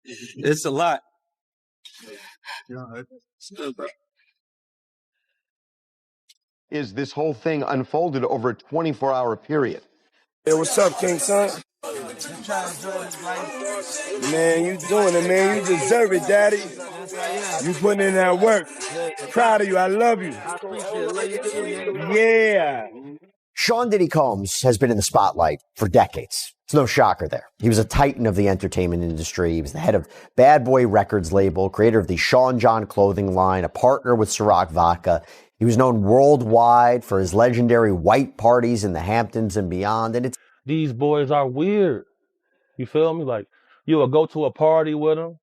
It's a lot. Is this whole thing unfolded over a 24-hour period? Hey, what's up, King Son? Man, you doing it, man. You deserve it, Daddy. You putting in that work. Proud of you. I love you. Yeah. Sean Diddy Combs has been in the spotlight for decades. It's no shocker there. He was a titan of the entertainment industry. He was the head of Bad Boy Records label, creator of the Sean John clothing line, a partner with Ciroc Vodka. He was known worldwide for his legendary white parties in the Hamptons and beyond. And these boys are weird. You feel me? Like, you would go to a party with them,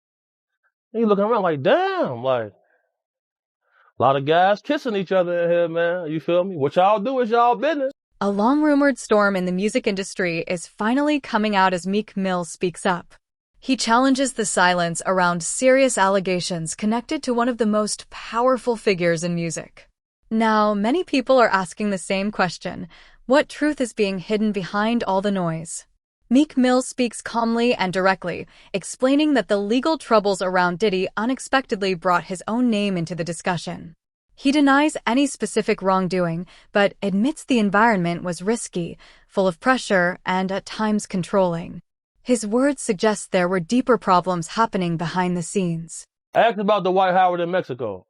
and you looking around like, damn, like, a lot of guys kissing each other in here, man. You feel me? What y'all do is y'all business. A long-rumored storm in the music industry is finally coming out as Meek Mill speaks up. He challenges the silence around serious allegations connected to one of the most powerful figures in music. Now, many people are asking the same question: what truth is being hidden behind all the noise? Meek Mill speaks calmly and directly, explaining that the legal troubles around Diddy unexpectedly brought his own name into the discussion. He denies any specific wrongdoing, but admits the environment was risky, full of pressure, and at times controlling. His words suggest there were deeper problems happening behind the scenes. Ask about Dwight Howard in Mexico.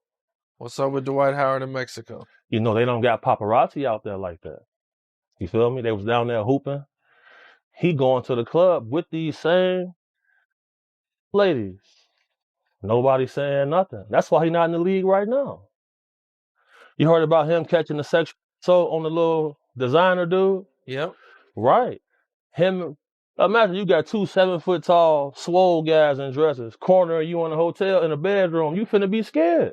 What's up with Dwight Howard in Mexico? You know, they don't got paparazzi out there like that. You feel me? They was down there hooping. He going to the club with these same ladies. Nobody saying nothing. That's why he not in the league right now. You heard about him catching the sexual assault on the little designer dude? Yep. Right. Him, imagine you got 2 7-foot-tall, swole guys in dresses, cornering you in a hotel in a bedroom. You finna be scared.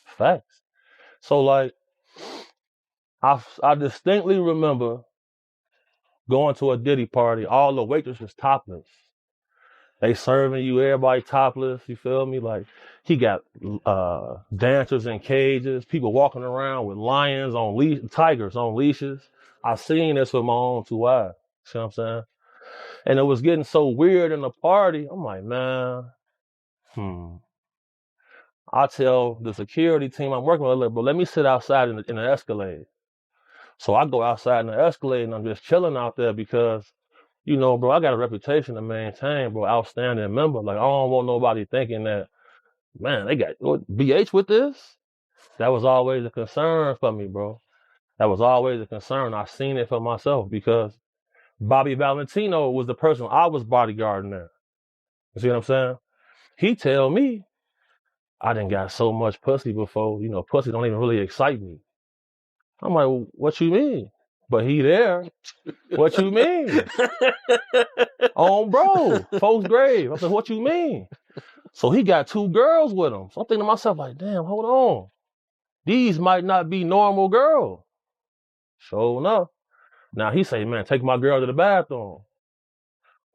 Facts. So, like, I distinctly remember going to a Diddy party, all the waitresses topless. They serving you, everybody topless, you feel me? Like, he got dancers in cages, people walking around with lions on tigers on leashes. I seen this with my own 2 eyes. See what I'm saying? And it was getting so weird in the party. I'm like, man, I tell the security team I'm working with, but let me sit outside in the Escalade. So I go outside in the Escalade and I'm just chilling out there because, you know, bro, I got a reputation to maintain, bro, outstanding member. Like, I don't want nobody thinking that, man, they got BH with this. That was always a concern for me, bro. That was always a concern. I seen it for myself because Bobby Valentino was the person I was bodyguarding there. You see what I'm saying? He tell me I done got so much pussy before, you know, pussy don't even really excite me. I'm like, well, what you mean? But he there. What you mean? On bro, folks' grave. I said, what you mean? So he got 2 girls with him. So I'm thinking to myself, like, damn, hold on. These might not be normal girls. Sure enough. Now he say, man, take my girl to the bathroom.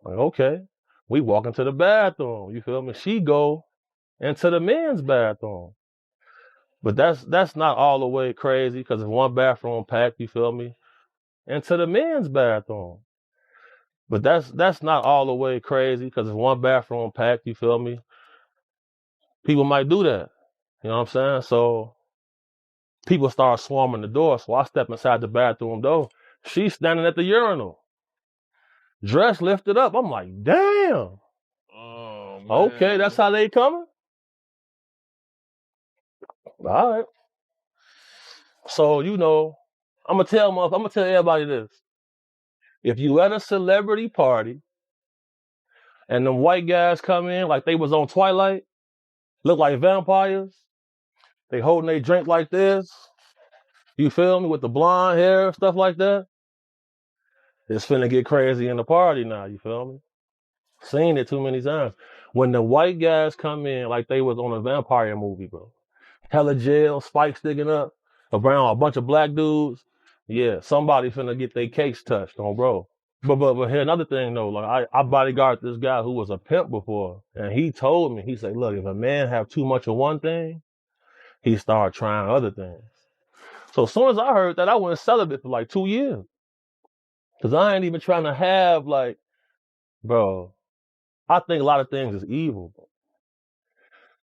I'm like, okay. We walk into the bathroom. You feel me? She go into the men's bathroom. But that's not all the way crazy because it's one bathroom packed, you feel me? Into the men's bathroom. But that's not all the way crazy because it's one bathroom packed, you feel me? People might do that. You know what I'm saying? So people start swarming the door. So I step inside the bathroom door. She's standing at the urinal. Dress lifted up. I'm like, damn. Oh, man. Okay, that's how they coming? All right. So, you know, I'm gonna tell everybody this. If you at a celebrity party and them white guys come in like they was on Twilight, look like vampires, they holding their drink like this, you feel me, with the blonde hair, stuff like that, it's finna get crazy in the party now, you feel me? Seen it too many times. When the white guys come in like they was on a vampire movie, bro. Hella gel, spikes sticking up, around a bunch of black dudes, yeah, somebody finna get their case touched on, bro. But here another thing though, like I bodyguarded this guy who was a pimp before, and he told me, he said, look, if a man have too much of one thing, he start trying other things. So as soon as I heard that, I went celibate for like 2 years. Cause I ain't even trying to have like, bro, I think a lot of things is evil. Bro.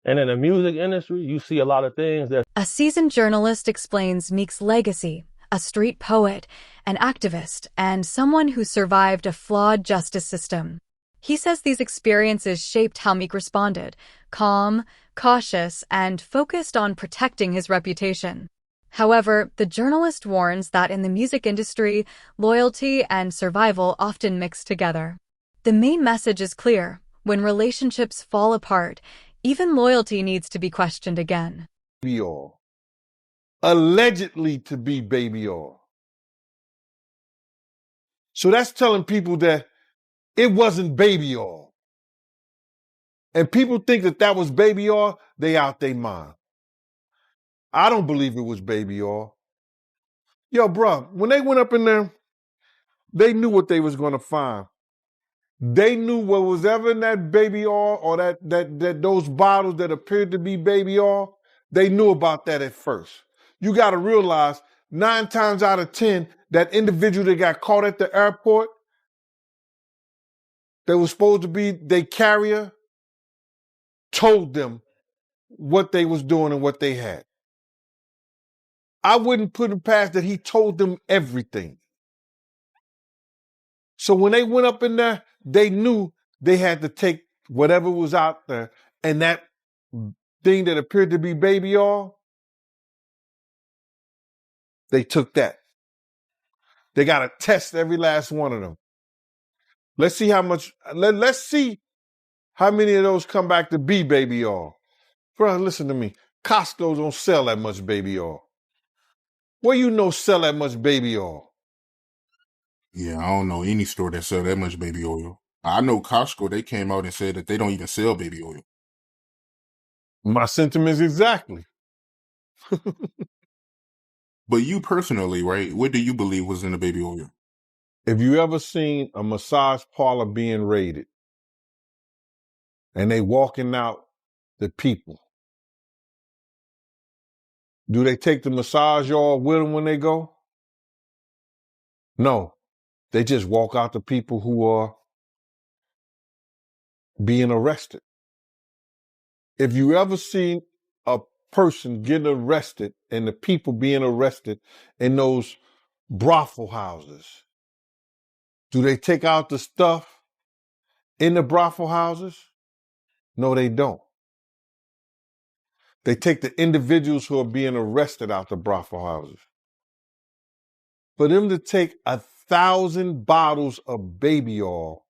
And in the music industry, you see a lot of things that... A seasoned journalist explains Meek's legacy, a street poet, an activist, and someone who survived a flawed justice system. He says these experiences shaped how Meek responded, calm, cautious, and focused on protecting his reputation. However, the journalist warns that in the music industry, loyalty and survival often mix together. The main message is clear: when relationships fall apart, even loyalty needs to be questioned again. Baby oil. Allegedly to be baby oil. So that's telling people that it wasn't baby oil. And people think that that was baby oil, they out their mind. I don't believe it was baby oil. Yo, bro, when they went up in there, they knew what they was going to find. They knew what was ever in that baby oil or that those bottles that appeared to be baby oil, they knew about that at first. You got to realize 9 times out of 10, that individual that got caught at the airport, that was supposed to be their carrier, told them what they was doing and what they had. I wouldn't put it past that he told them everything. So when they went up in there, they knew they had to take whatever was out there, and that thing that appeared to be baby oil, they took that. They got to test every last one of them. Let's see how much, let's see how many of those come back to be baby oil. Bro, listen to me. Costco don't sell that much baby oil. Where you know sell that much baby oil? Yeah, I don't know any store that sell that much baby oil. I know Costco, they came out and said that they don't even sell baby oil. My sentiments exactly. But you personally, right, what do you believe was in the baby oil? If you ever seen a massage parlor being raided and they walking out the people, do they take the massage oil with them when they go? No, they just walk out the people who are being arrested. If you ever seen a person getting arrested and the people being arrested in those brothel houses, do they take out the stuff in the brothel houses? No, they don't. They take the individuals who are being arrested out the brothel houses. For them to take 1,000 bottles of baby oil,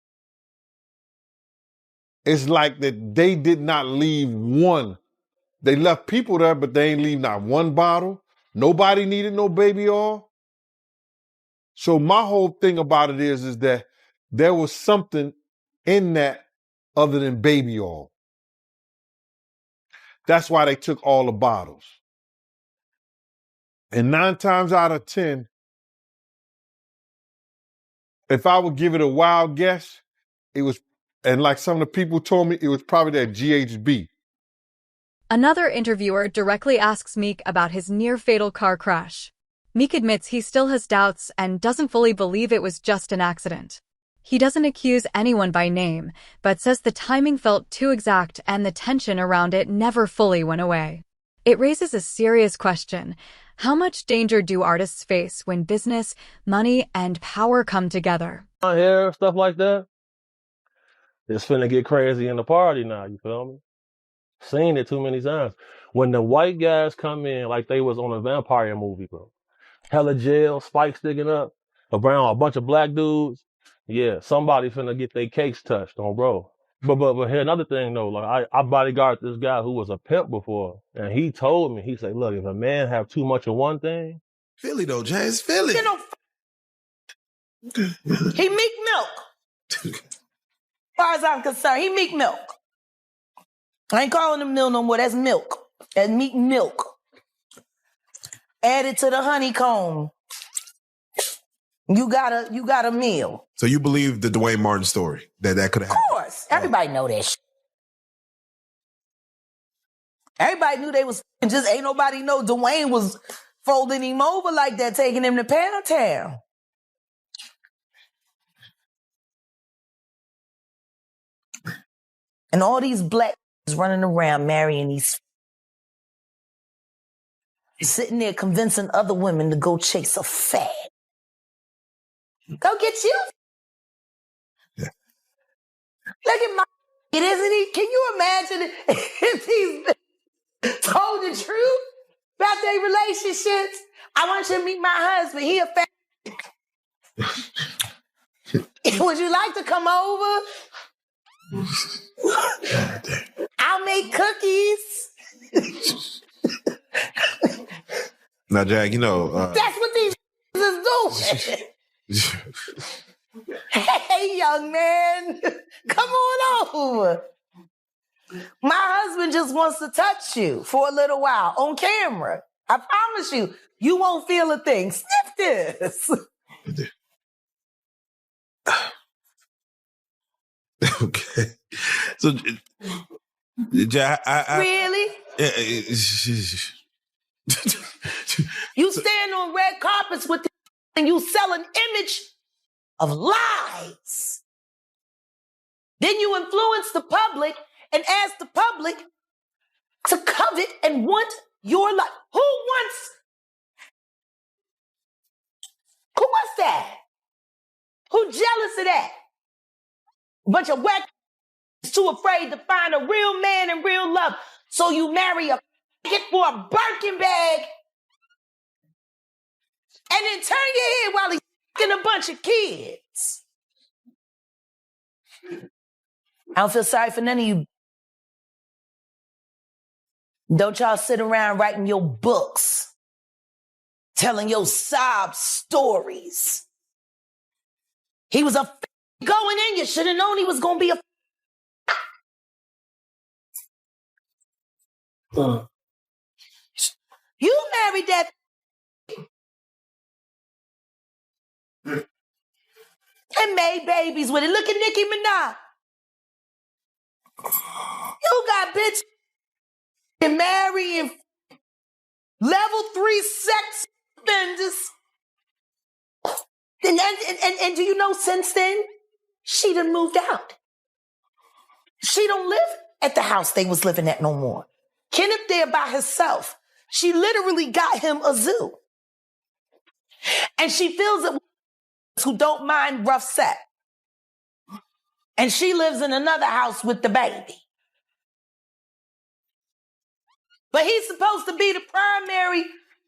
it's like that they did not leave one. They left people there, but they ain't leave not one bottle. Nobody needed no baby oil. So my whole thing about it is that there was something in that other than baby oil. That's why they took all the bottles. And 9 times out of 10, if I would give it a wild guess, it was, and like some of the people told me, it was probably that GHB. Another interviewer directly asks Meek about his near-fatal car crash. Meek admits he still has doubts and doesn't fully believe it was just an accident. He doesn't accuse anyone by name, but says the timing felt too exact and the tension around it never fully went away. It raises a serious question. How much danger do artists face when business, money, and power come together? I hear stuff like that. It's finna get crazy in the party now, you feel me? Seen it too many times. When the white guys come in like they was on a vampire movie, bro. Hella jail, spikes sticking up, around a bunch of black dudes. Yeah, somebody finna get their cakes touched on, bro. But here another thing though, like I bodyguarded this guy who was a pimp before, and he told me, he said, look, if a man have too much of one thing. Philly though, James, Philly. You know, he Meek Milk. As far as I'm concerned, he Meek Milk. I ain't calling him Mill no more, that's milk. That's Meek Milk. Added to the honeycomb. You got a meal. So you believe the Dwayne Martin story, that could have happened? Of course. Everybody know that shit. Everybody knew they was, just ain't nobody know Dwayne was folding him over like that, taking him to Pound Town. And all these black running around marrying these, sitting there convincing other women to go chase a fag. Go get you. Yeah. Look at my, isn't he? Can you imagine if he's told the truth about their relationships? I want you to meet my husband. He a fag. Would you like to come over? I'll make cookies. Now, Jack, you know. That's what these is doing. Hey, young man, come on over. My husband just wants to touch you for a little while on camera. I promise you, you won't feel a thing. Sniff this. Okay. So, Jack, Really? You stand on red carpets with and you sell an image of lies. Then you influence the public and ask the public to covet and want your life. Who wants that? Who jealous of that? Bunch of whack too afraid to find a real man and real love. So you marry a get for a Birkin bag and then turn your head while he's fucking a bunch of kids. I don't feel sorry for none of you. Don't y'all sit around writing your books, telling your sob stories. He was a going in. You should have known he was going to be a You married that and made babies with it. Look at Nicki Minaj. You got bitch and marrying level 3 sex offenders. And do you know since then, she done moved out. She don't live at the house they was living at no more. Kenneth there by herself. She literally got him a zoo. And she feels it who don't mind rough sex. And she lives in another house with the baby. But he's supposed to be the primary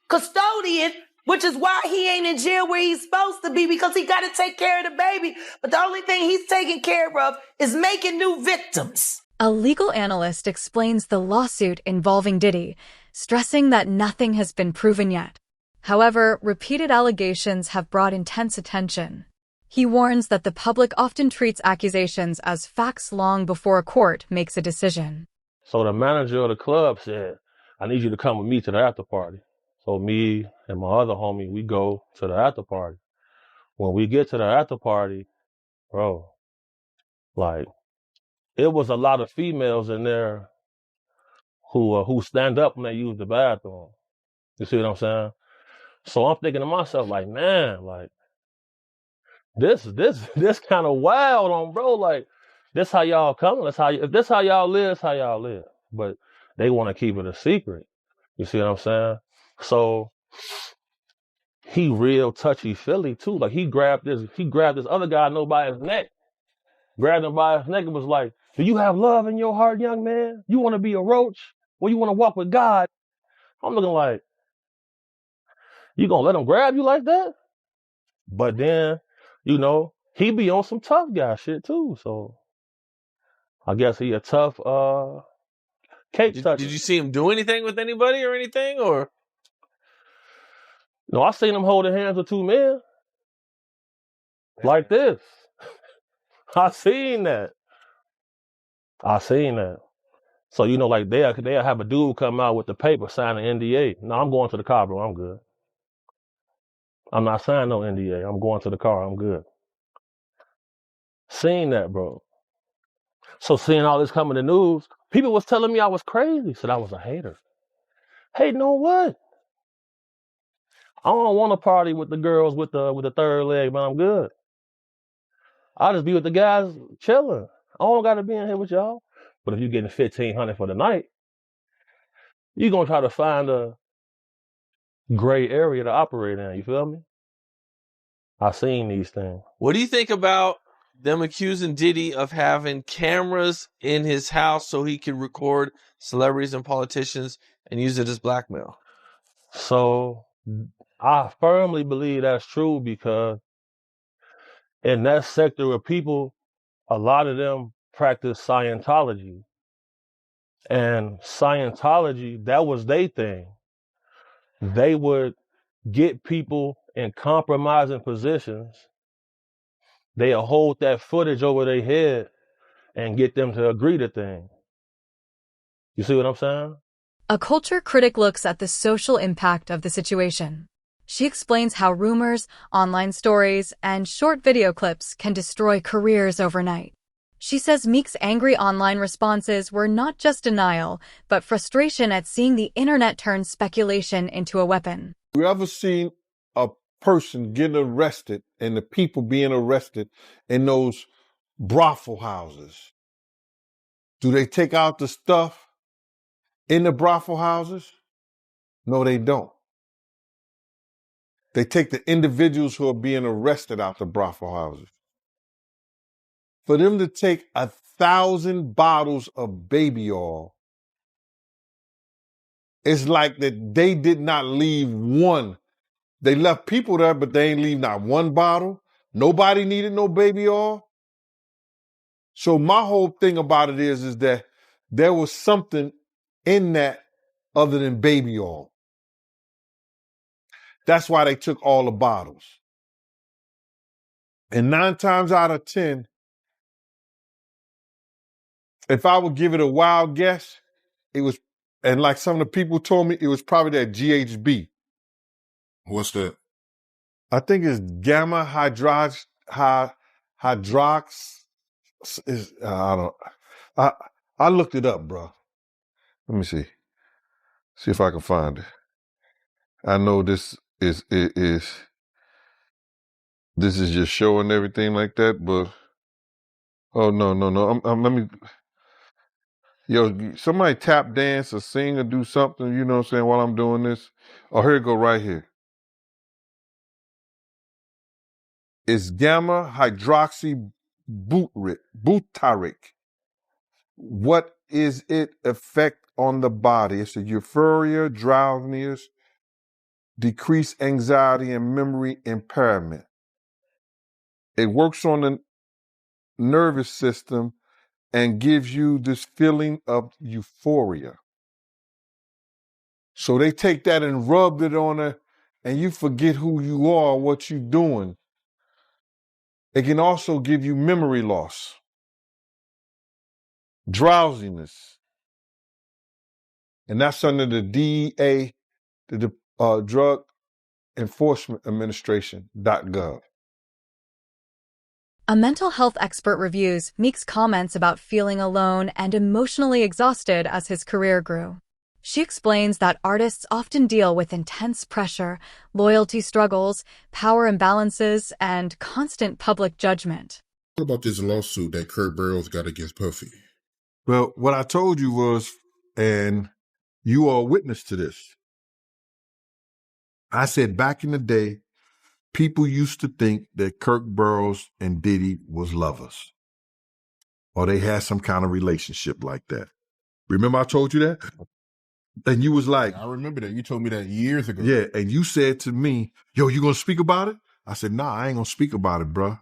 custodian, which is why he ain't in jail where he's supposed to be, because he got to take care of the baby. But the only thing he's taking care of is making new victims. A legal analyst explains the lawsuit involving Diddy, stressing that nothing has been proven yet. However, repeated allegations have brought intense attention. He warns that the public often treats accusations as facts long before a court makes a decision. So the manager of the club said, I need you to come with me to the after party. So me and my other homie, we go to the after party. When we get to the after party, bro, like, it was a lot of females in there who stand up when they use the bathroom. You see what I'm saying? So I'm thinking to myself, like, man, like, this kind of wild on, bro. Like, this how y'all come. If this how y'all live, it's how y'all live. But they want to keep it a secret. You see what I'm saying? So he real touchy-feely too. Like, he grabbed this other guy, I know, by his neck. Grabbed him by his neck and was like, do you have love in your heart, young man? You want to be a roach? Or you want to walk with God? I'm looking like, you gonna let him grab you like that? But then, you know, he be on some tough guy shit too. So I guess he a tough cake toucher. Did you see him do anything with anybody or anything? Or no, I seen him holding hands with two men. Like this. I seen that. So, you know, like they'll have a dude come out with the paper, sign an NDA. No, I'm going to the car, bro. I'm good. I'm not signing no NDA. I'm going to the car. I'm good. Seen that, bro. So seeing all this come in the news, people was telling me I was crazy. Said I was a hater. Hating on what? I don't want to party with the girls with the third leg, but I'm good. I'll just be with the guys chilling. I don't got to be in here with y'all. But if you're getting $1,500 for the night, you're gonna try to find a gray area to operate in. You feel me? I've seen these things. What do you think about them accusing Diddy of having cameras in his house so he can record celebrities and politicians and use it as blackmail? So I firmly believe that's true because in that sector of people, a lot of them practice Scientology. And Scientology, that was their thing. They would get people in compromising positions. They'll hold that footage over their head and get them to agree to things. You see what I'm saying? A culture critic looks at the social impact of the situation. She explains how rumors, online stories, and short video clips can destroy careers overnight. She says Meek's angry online responses were not just denial, but frustration at seeing the internet turn speculation into a weapon. You ever seen a person getting arrested and the people being arrested in those brothel houses? Do they take out the stuff in the brothel houses? No, they don't. They take the individuals who are being arrested out the brothel houses. For them to take 1,000 bottles of baby oil, it's like that they did not leave one. They left people there, but they ain't leave not one bottle. Nobody needed no baby oil. So my whole thing about it is that there was something in that other than baby oil. That's why they took all the bottles. And 9 times out of 10, if I would give it a wild guess, it was, and like some of the people told me, it was probably that GHB. What's that? I think it's gamma hydrox. I looked it up, bro. Let me see. See if I can find it. I know this is just showing everything like that, but oh no. Let me. Yo, somebody tap dance or sing or do something, you know what I'm saying, while I'm doing this. Oh, here it go right here. It's gamma hydroxy butyric. What is it effect on the body? It's a euphoria, drowsiness, decreased anxiety, and memory impairment. It works on the nervous system and gives you this feeling of euphoria. So they take that and rub it on her, and you forget who you are, what you're doing. It can also give you memory loss, drowsiness. And that's under the DEA, the Drug Enforcement Administration.gov. A mental health expert reviews Meek's comments about feeling alone and emotionally exhausted as his career grew. She explains that artists often deal with intense pressure, loyalty struggles, power imbalances, and constant public judgment. What about this lawsuit that Kurt Burrows got against Puffy? Well, what I told you was, and you are a witness to this, I said back in the day, people used to think that Kirk Burrows and Diddy was lovers, or they had some kind of relationship like that. Remember I told you that? And you was like... I remember that. You told me that years ago. Yeah, and you said to me, yo, you gonna speak about it? I said, nah, I ain't gonna speak about it, bro.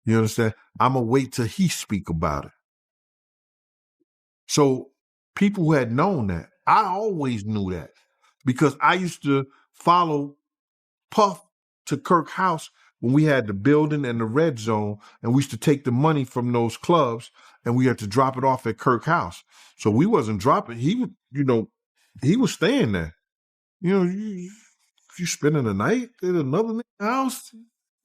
You understand? I'm gonna wait till he speak about it. So people who had known that, I always knew that because I used to follow Puff to Kirk's house when we had the building and the red zone, and we used to take the money from those clubs and we had to drop it off at Kirk's house. So we wasn't dropping. He would, he was staying there. You spending the night at another house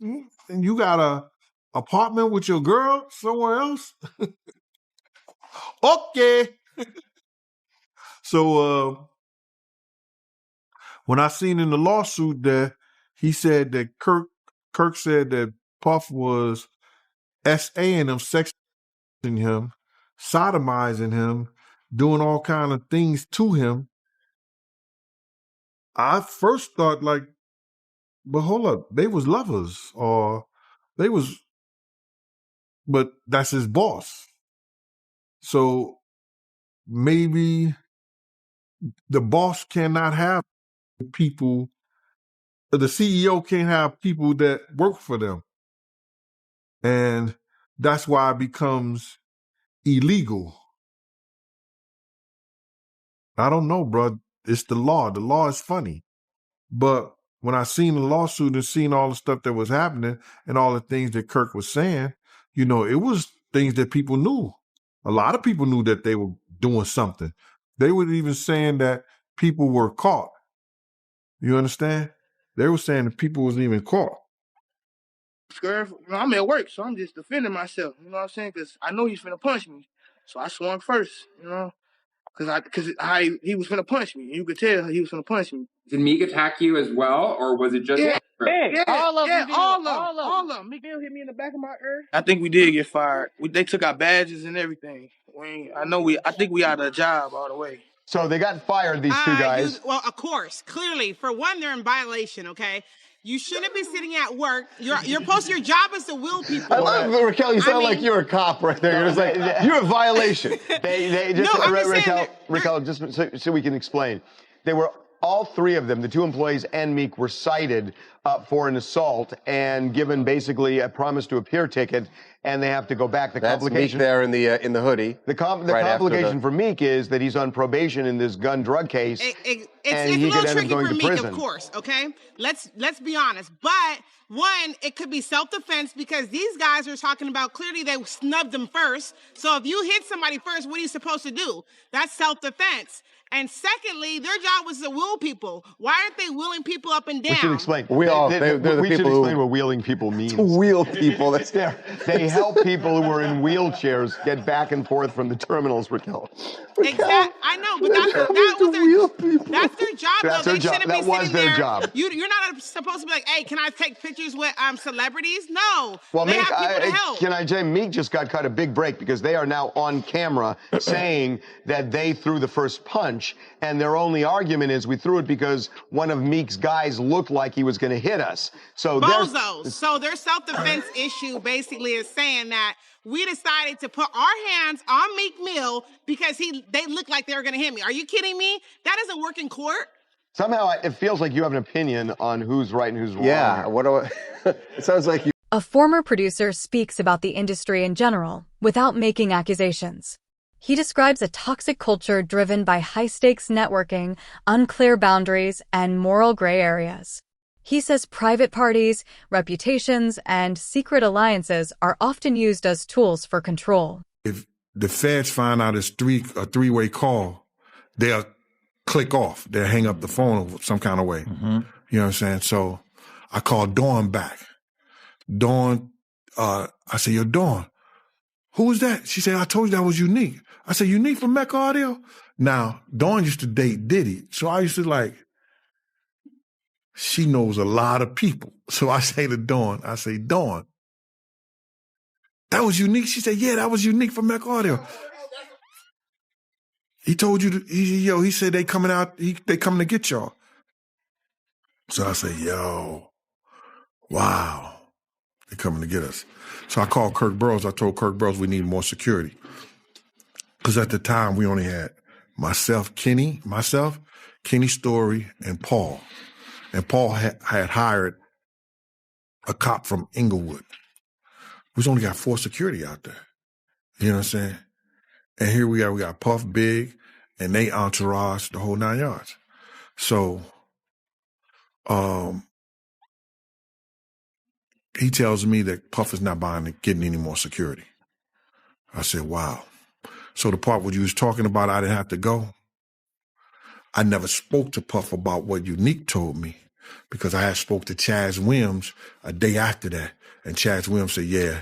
and you got a apartment with your girl somewhere else? Okay. So when I seen in the lawsuit that he said that Kirk said that Puff was SA-ing him, sexing him, sodomizing him, doing all kind of things to him, I first thought like, but hold up, they was lovers or they was, but that's his boss. So maybe the boss cannot have people, the CEO can't have people that work for them. And that's why it becomes illegal. I don't know, bro. It's the law. The law is funny. But when I seen the lawsuit and seen all the stuff that was happening and all the things that Kirk was saying, you know, it was things that people knew. A lot of people knew that they were doing something. They were even saying that people were caught. You understand? They were saying that people wasn't even caught. Scared. I'm at work, so I'm just defending myself. You know what I'm saying? Because I know he's finna punch me, so I swung first. You know, because he was finna punch me. You could tell he was finna punch me. Did Meek attack you as well, or was it just? Yeah, all of them. all of them. Meek Mill hit me in the back of my ear. I think we did get fired. They took our badges and everything. I think we out of a job all the way. So they got fired, these two guys. Well, of course, clearly, for one, they're in violation, okay? You shouldn't be sitting at work. Your job is to will people. I love Raquel. You sound like you're a cop right there. You're just like, you're a violation. They just, no, Raquel, just so we can explain. They were, all three of them, the two employees and Meek, were cited for an assault and given basically a promise to appear ticket, and they have to go back. The complication Meek there in the hoodie. The complication for Meek is that he's on probation in this gun drug case. It's a little tricky for Meek, of course, okay? Let's be honest. But one, it could be self-defense because these guys are talking about clearly they snubbed them first. So if you hit somebody first, what are you supposed to do? That's self-defense. And secondly, their job was to wheel people. Why aren't they wheeling people up and down? We should explain. We should explain what wheeling people means. To wheel people. They help people who are in wheelchairs get back and forth from the terminals, Raquel. Exactly. I know, but that's their job. That's their job. That was their job. You're not supposed to be like, hey, can I take pictures with celebrities? No. Well, they Meek, have people to help. Can I say, Meek just got cut a big break because they are now on camera saying that they threw the first punch. And their only argument is we threw it because one of Meek's guys looked like he was going to hit us. So bozos. So their self-defense issue basically is saying that we decided to put our hands on Meek Mill because they looked like they were going to hit me. Are you kidding me? That doesn't work in court. Somehow it feels like you have an opinion on who's right and who's wrong. Yeah. It sounds like you. A former producer speaks about the industry in general without making accusations. He describes a toxic culture driven by high-stakes networking, unclear boundaries, and moral gray areas. He says private parties, reputations, and secret alliances are often used as tools for control. If the feds find out it's a three-way call, they'll click off. They'll hang up the phone some kind of way. Mm-hmm. You know what I'm saying? So I called Dawn back. Dawn, I said, yo, Dawn, who was that? She said, I told you that was Unique. I said, Unique from Mecca Audio? Now, Dawn used to date Diddy. So I used to she knows a lot of people. So I say to Dawn, Dawn, that was Unique? She said, yeah, that was Unique from Mecca Audio. He told you, he said they coming out, they coming to get y'all. So I said, yo, wow, they coming to get us. So I called Kirk Burrows. I told Kirk Burrows we need more security. Because at the time, we only had myself, Kenny Story, and Paul. And Paul had hired a cop from Inglewood. We only got 4 security out there. You know what I'm saying? And here we got Puff, Big, and they entourage, the whole 9 yards. So, he tells me that Puff is not getting any more security. I said, wow. So the part where you was talking about I didn't have to go, I never spoke to Puff about what Unique told me because I had spoke to Chaz Williams a day after that. And Chaz Williams said, yeah,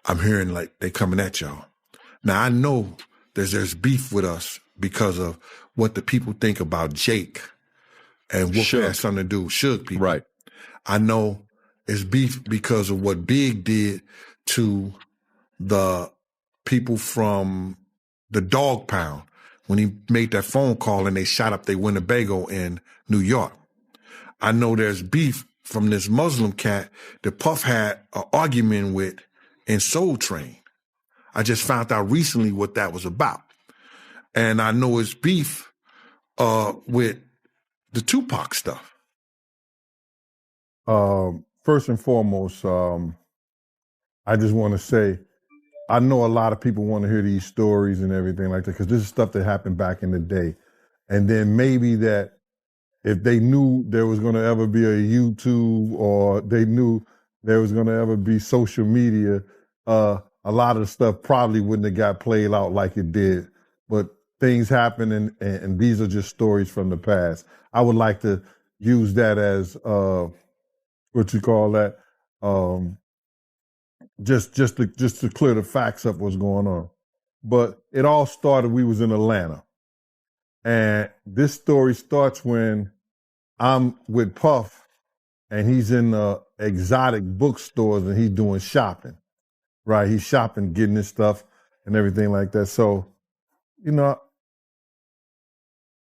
I'm hearing like they coming at y'all. Now I know there's beef with us because of what the people think about Jake and what has something to do with Suge people. Right. I know it's beef because of what Big did to the people from the Dog Pound when he made that phone call and they shot up their Winnebago in New York. I know there's beef from this Muslim cat that Puff had an argument with in Soul Train. I just found out recently what that was about. And I know it's beef with the Tupac stuff. First and foremost, I just want to say, I know a lot of people want to hear these stories and everything like that, because this is stuff that happened back in the day. And then maybe that if they knew there was going to ever be a YouTube, or they knew there was going to ever be social media, a lot of the stuff probably wouldn't have got played out like it did. But things happen, and these are just stories from the past. I would like to use that as, what you call that, just to clear the facts up what's going on. But it all started, we was in Atlanta. And this story starts when I'm with Puff and he's in exotic bookstores and he's doing shopping, right? He's shopping, getting his stuff and everything like that. So, you know,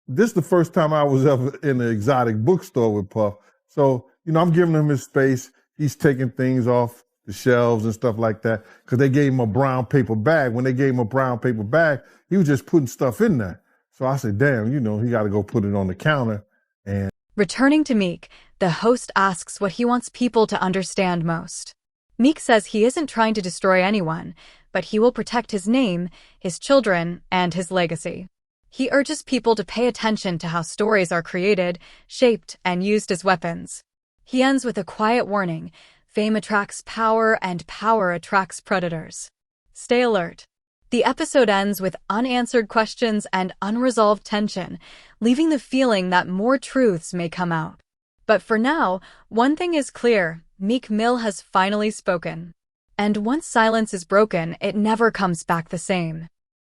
this is the first time I was ever in an exotic bookstore with Puff. So, you know, I'm giving him his space. He's taking things off the shelves and stuff like that, because they gave him a brown paper bag. When they gave him a brown paper bag, he was just putting stuff in there. So I said, damn, you know, he got to go put it on the counter. And Returning to Meek, the host asks what he wants people to understand most. Meek says he isn't trying to destroy anyone, but he will protect his name, his children, and his legacy. He urges people to pay attention to how stories are created, shaped, and used as weapons. He ends with a quiet warning: fame attracts power, and power attracts predators. Stay alert. The episode ends with unanswered questions and unresolved tension, leaving the feeling that more truths may come out. But for now, one thing is clear: Meek Mill has finally spoken. And once silence is broken, it never comes back the same.